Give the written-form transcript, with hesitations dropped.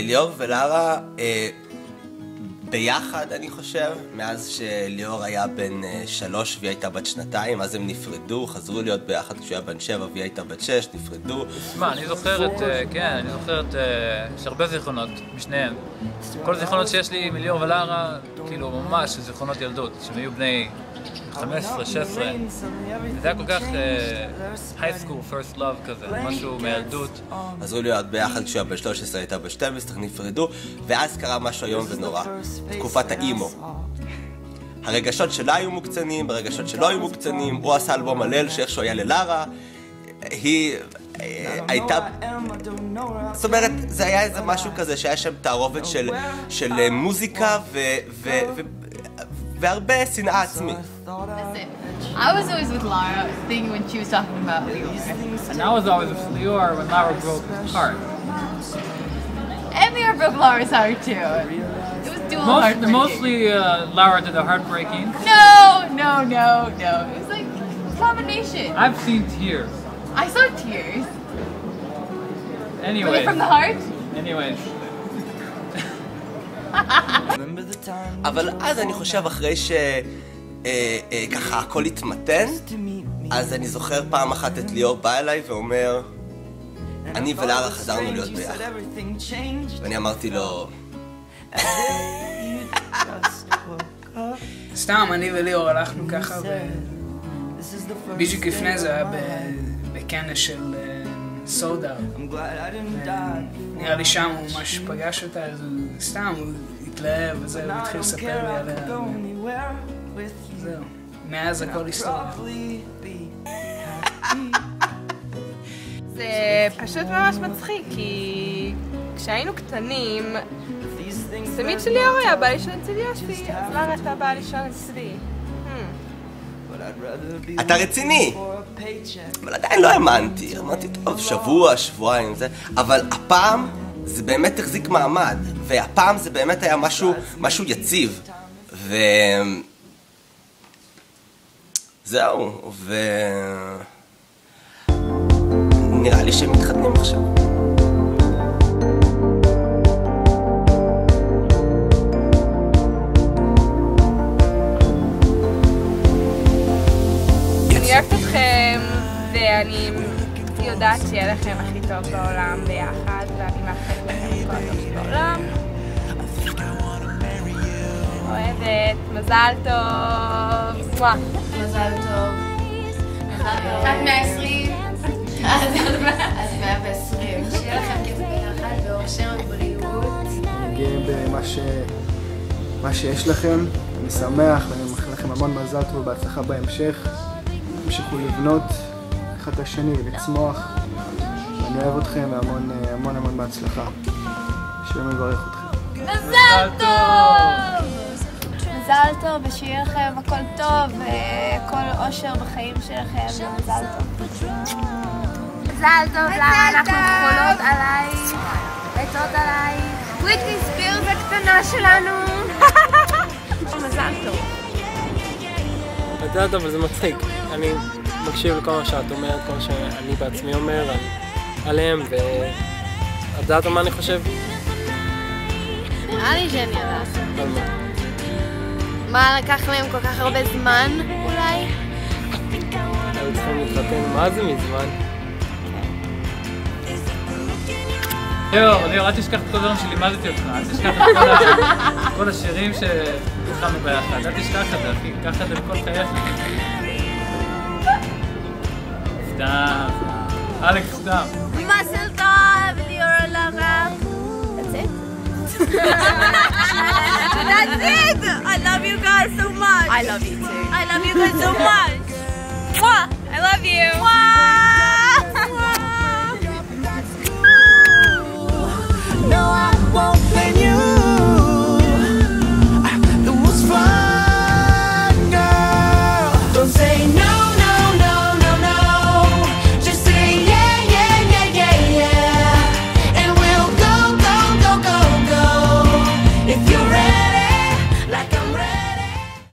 ליאור ולארה ביחד, אני חושב, מאז שליאור היה בן 3 והיא הייתה בת 2, אז הם נפרדו, חזרו להיות ביחד כשהוא היה בן 7 והיא הייתה בת 6, נפרדו. תשמע, אני זוכרת, כן, אני זוכרת, יש הרבה זיכרונות משניהם. כל הזיכרונות שיש לי מליאור ולארה, כאילו ממש זיכרונות ילדות, שהם היו בני 15, 16. זה היה כל כך high school first love כזה, משהו מילדות. חזרו להיות ביחד כשהוא היה בן 13, הייתה בן 12, נפרדו, ואז קרה משהו איום ונורא, תקופת האימו. הרגשות שלה היו מוקצנים, הרגשות שלו היו מוקצנים, הוא עשה אלבום הלל שאיכשהו היה ללארה, היא הייתה... זאת אומרת, זה היה איזה משהו כזה שהיה שם תערובת של מוזיקה והרבה שנאה עצמית. I was always with Lara, thinking when she was talking about Lior. And I was always with Lior when Lara broke his heart. And Lior broke Lara's heart too. It was dual heartbreaking. Mostly Lara did the heartbreaking. No. It was like a combination. I've seen tears. I saw tears. Anyways. Was it from the heart? Anyways. אבל אז אני חושב אחרי ככה הכל התמתן, אז אני זוכר פעם אחת את ליאור בא אליי ואומר, אני ולארה חזרנו להיות ביחד. ואני אמרתי לו... סתם, אני וליאור הלכנו ככה, בדיוק לפני זה היה בכנס של סודה. נראה לי שם הוא ממש פגש אותה, אז סתם, הוא התלהב וזה, הוא התחיל לספר לי עליה. זהו, מאז הכל היסטוריה. זה פשוט ממש מצחיק, כי כשהיינו קטנים, תמיד שליאור היה בא לישון אצל יושבי, אז לארה הייתה באה לישון אצלי. אתה רציני? אבל עדיין לא האמנתי, אמרתי טוב, שבוע, שבועיים, זה, אבל הפעם זה באמת החזיק מעמד, והפעם זה באמת היה משהו יציב, זהו, נראה לי שהם מתחתנים עכשיו. אני אוהבת אתכם, ואני יודעת שיהיה לכם הכי טוב בעולם ביחד, ואני מאחלת לכם את כל הטוב שבעולם. אוהבת, מזל טוב. מזל טוב. עד 120. אז 120. שיהיה לכם כיף ביחד ואושר ובריאות. נגיעים במה שיש לכם. אני שמח ואני מאחל לכם המון מזל טוב ובהצלחה בהמשך. תמשיכו לבנות אחד את השני ולצמוח. אני אוהב אתכם והמון בהצלחה. שיהיה מברך אתכם. מזל טוב! מזל טוב ושיהיה לכם הכל טוב וכל אושר בחיים שלכם ומזל טוב. מזל טוב, לארה, אנחנו כחולות עלייך, ביתות עלייך. בריטני ספירס הקטנה שלנו. מזל טוב. מזל טוב, וזה מצחיק. אני מקשיב לכל מה שאת אומרת, כל מה שאני בעצמי אומר עליהם, ואת יודעת מה אני חושב? נראה לי שאני יודעת. על מה? מה לקח להם כל כך הרבה זמן, אולי? היו צריכים להתחתן מה זה מזמן? ליאור, אל תשכח את כל דברים שלימדתי אותך, אל תשכח את כל השירים שהתחלנו ביחד, אל תשכח את זה, אחי, קח את זה לכל חייך. סתם, אלכס, סתם. מזל טוב, ליאור לארה. That's it? That's it! I love you guys so much! I love you too. I love you guys so much! Mwah! I love you! Mwah!